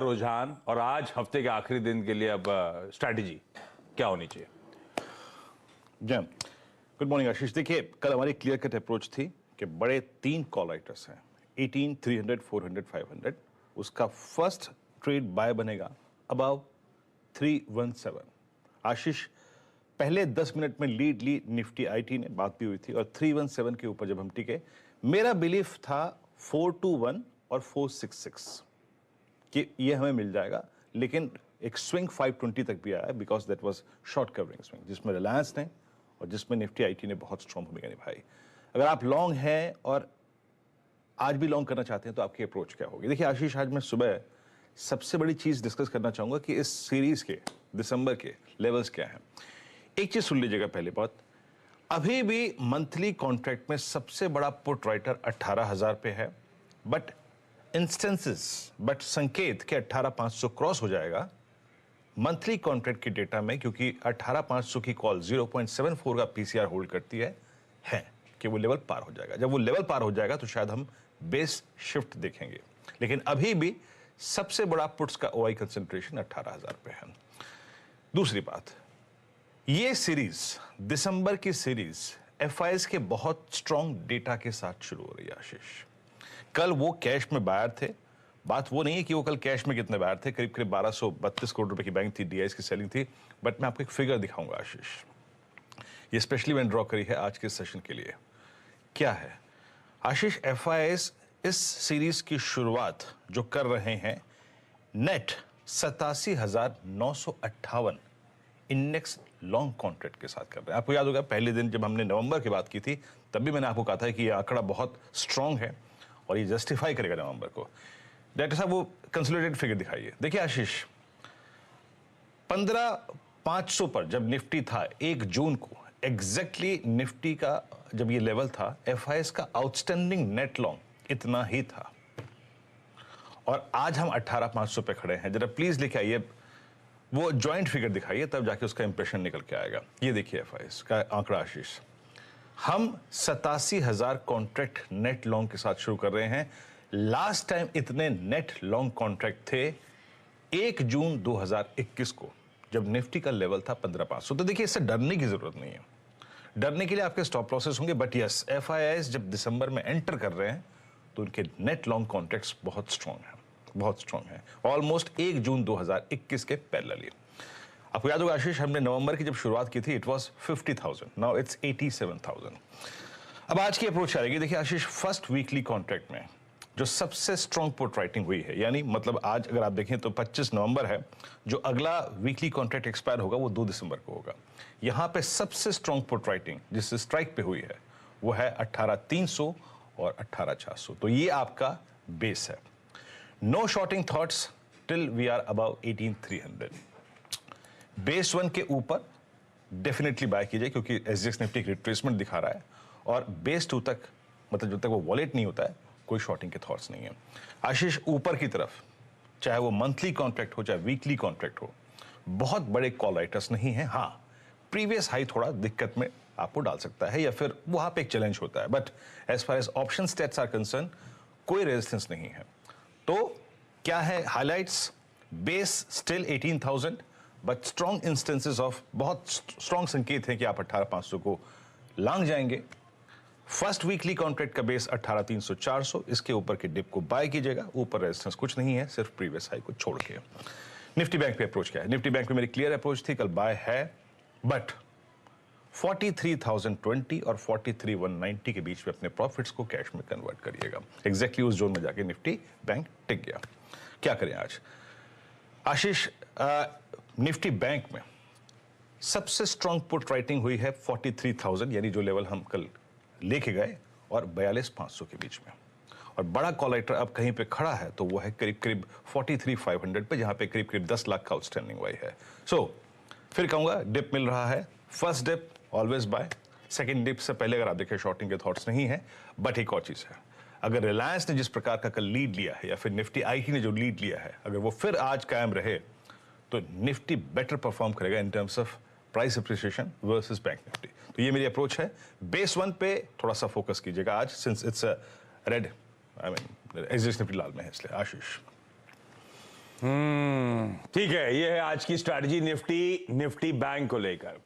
रुझान और आज हफ्ते के आखिरी दिन के लिए अब स्ट्रैटेजी क्या होनी चाहिए? जय गुड मॉर्निंग आशीष। देखिए, कल हमारी क्लियर कट अप्रोच थी कि बड़े 3 कॉल राइटर्स हैं, 18, 300, 400, 500। उसका फर्स्ट ट्रेड बाय बनेगा अबाउ 317। आशीष, पहले 10 मिनट में लीड ली निफ्टी आईटी ने, बात भी हुई थी, और 317 के ऊपर जब हम टिके, मेरा बिलीफ था 421 और 466 कि ये हमें मिल जाएगा, लेकिन एक स्विंग 520 तक भी आया because that was short covering swing, जिसमें रिलायंस ने और जिसमें निफ्टी आईटी ने बहुत स्ट्रॉन्ग भूमिका निभाई। अगर आप लॉन्ग हैं और आज भी लॉन्ग करना चाहते हैं तो आपकी अप्रोच क्या होगी? देखिए आशीष, आज मैं सुबह सबसे बड़ी चीज डिस्कस करना चाहूंगा कि इस सीरीज के दिसंबर के लेवल्स क्या हैं। एक चीज सुन लीजिएगा, पहली बात, अभी भी मंथली कॉन्ट्रैक्ट में सबसे बड़ा पुट राइटर 18,000 पे है, बट संकेत के 18,500 क्रॉस हो जाएगा मंथली कॉन्ट्रैक्ट के डेटा में, क्योंकि 18,500 की कॉल 0.74 का पीसीआर होल्ड करती है कि वो लेवल पार हो जाएगा। जब वो लेवल पार हो जाएगा तो शायद हम बेस शिफ्ट देखेंगे, लेकिन अभी भी सबसे बड़ा पुट्स का ओआई कंसेंट्रेशन 18,000 पे है। दूसरी बात, ये सीरीज, दिसंबर की सीरीज एफआईएस के बहुत स्ट्रॉन्ग डेटा के साथ शुरू हो रही है आशीष। कल वो कैश में बायर थे, बात वो नहीं है कि वो कल कैश में कितने बायर थे, करीब करीब 1232 करोड़ रुपए की बैंक थी, डीआईएस की सेलिंग थी, बट मैं आपको एक फिगर दिखाऊंगा आशीष, ये स्पेशली मैंने ड्रॉ करी है आज के सेशन के लिए। क्या है आशीष, एफआईएस इस सीरीज की शुरुआत जो कर रहे हैं नेट 87,958 इंडेक्स लॉन्ग कॉन्ट्रैक्ट के साथ कर रहे हैं। आपको याद होगा पहले दिन जब हमने नवंबर की बात की थी, तब भी मैंने आपको कहा था कि यह आंकड़ा बहुत स्ट्रांग है और ये जस्टिफाई करेगा नवंबर को। डायरेक्टर साहब, वो कंसोलिडेटेड फिगर दिखाइए। देखिए आशीष, 15,500 पर जब निफ्टी था 1 जून को, एग्जैक्टली निफ्टी का जब ये लेवल था, एफआईएस का आउटस्टैंडिंग नेट लॉन्ग इतना ही था, और आज हम 18,500 पे खड़े हैं। जरा प्लीज लिखे आइए, वो ज्वाइंट फिगर दिखाइए, तब जाके उसका इंप्रेशन निकल के आएगा। ये देखिए एफआईएस का आंकड़ा आशीष, हम 87,000 कॉन्ट्रैक्ट नेट लॉन्ग के साथ शुरू कर रहे हैं। लास्ट टाइम इतने नेट लॉन्ग कॉन्ट्रैक्ट थे 1 जून 2021 को, जब निफ्टी का लेवल था 15,500। तो देखिए, इससे डरने की जरूरत नहीं है, डरने के लिए आपके स्टॉप लॉसेस होंगे, बट यस, एफआईआईएस जब दिसंबर में एंटर कर रहे हैं तो उनके नेट लॉन्ग कॉन्ट्रैक्ट्स बहुत स्ट्रांग हैं, बहुत स्ट्रांग है, ऑलमोस्ट 1 जून 2021 के पैरेलली। आपको याद होगा आशीष, हमने नवंबर की जब शुरुआत की थी, इट वाज 50,000, नाउ इट्स 87,000। अब आज की अप्रोच आएगी। देखिए आशीष, फर्स्ट वीकली कॉन्ट्रैक्ट में जो सबसे स्ट्रॉन्ग पुट राइटिंग हुई है, यानी मतलब आज अगर आप देखें तो 25 नवंबर है, जो अगला वीकली कॉन्ट्रैक्ट एक्सपायर होगा वो 2 दिसंबर को होगा। यहां पे सबसे स्ट्रॉन्ग पुट राइटिंग जिस स्ट्राइक पे हुई है वो है 18,300 और 18,400, तो ये आपका बेस है। No shorting thoughts till we are above 18,300। Base 1 के ऊपर डेफिनेटली बाय कीजिए, क्योंकि एसजीएक्स निफ्टी रिट्रेसमेंट दिखा रहा है, और बेस 2 तक, मतलब जब तक वो वॉलेट नहीं होता है, कोई शॉर्टिंग के थॉट्स नहीं है आशीष। ऊपर की तरफ, चाहे वो मंथली कॉन्ट्रैक्ट हो चाहे वीकली कॉन्ट्रैक्ट हो, बहुत बड़े कॉल राइटर्स नहीं है। हाँ, प्रीवियस हाई थोड़ा दिक्कत में आपको डाल सकता है, या फिर वहां पे एक चैलेंज होता है, but as far as option states are concern कोई रेजिस्टेंस नहीं है। तो क्या है highlights? Base still 18,000, but strong instances of, बहुत स्ट्रॉन्ग संकेत है कि आप 18,500 को लांग जाएंगे। फर्स्ट वीकली कॉन्ट्रैक्ट का बेस 18,300, 400, इसके ऊपर के डिप को बाय कीजिएगा। ऊपर रेजिस्टेंस कुछ नहीं है, सिर्फ प्रीवियस हाई को छोड़ के। निफ्टी बैंक पे अप्रोच क्या है? निफ्टी बैंक पे मेरी क्लियर अप्रोच थी, कल बाय है, बट 43,020 और 43,190 के बीच में अपने प्रॉफिट्स को कैश में कन्वर्ट करिएगा। एग्जैक्टली उस जोन में जाके निफ्टी बैंक टिक गया। क्या करें आज आशीष? निफ्टी बैंक में सबसे स्ट्रॉन्ग पुट राइटिंग हुई है 43,000, यानी जो लेवल हम कल लेके गए, और 42,500 के बीच में। और बड़ा कॉल राइटर अब कहीं पे खड़ा है तो वो है करीब करीब 43,500 पे, जहां पे करीब करीब 10 लाख का आउटस्टैंडिंग वाई है। सो फिर कहूंगा, डिप मिल रहा है, first dip always buy, second dip से पहले अगर आप देखें शॉर्टिंग के थॉट्स नहीं है। बट एक और चीज है, अगर रिलायंस ने जिस प्रकार का कल लीड लिया है, या फिर निफ्टी आईटी ने जो लीड लिया है, अगर वो फिर आज कायम रहे तो निफ्टी बेटर परफॉर्म करेगा in terms of price appreciation versus bank Nifty. तो ये मेरी अप्रोच है। बेस 1 पे थोड़ा सा फोकस कीजिएगा आज, since it's red, I mean exist Nifty लाल में है, इसलिए आशीष। ठीक है, ये है आज की स्ट्रैटेजी निफ्टी बैंक को लेकर।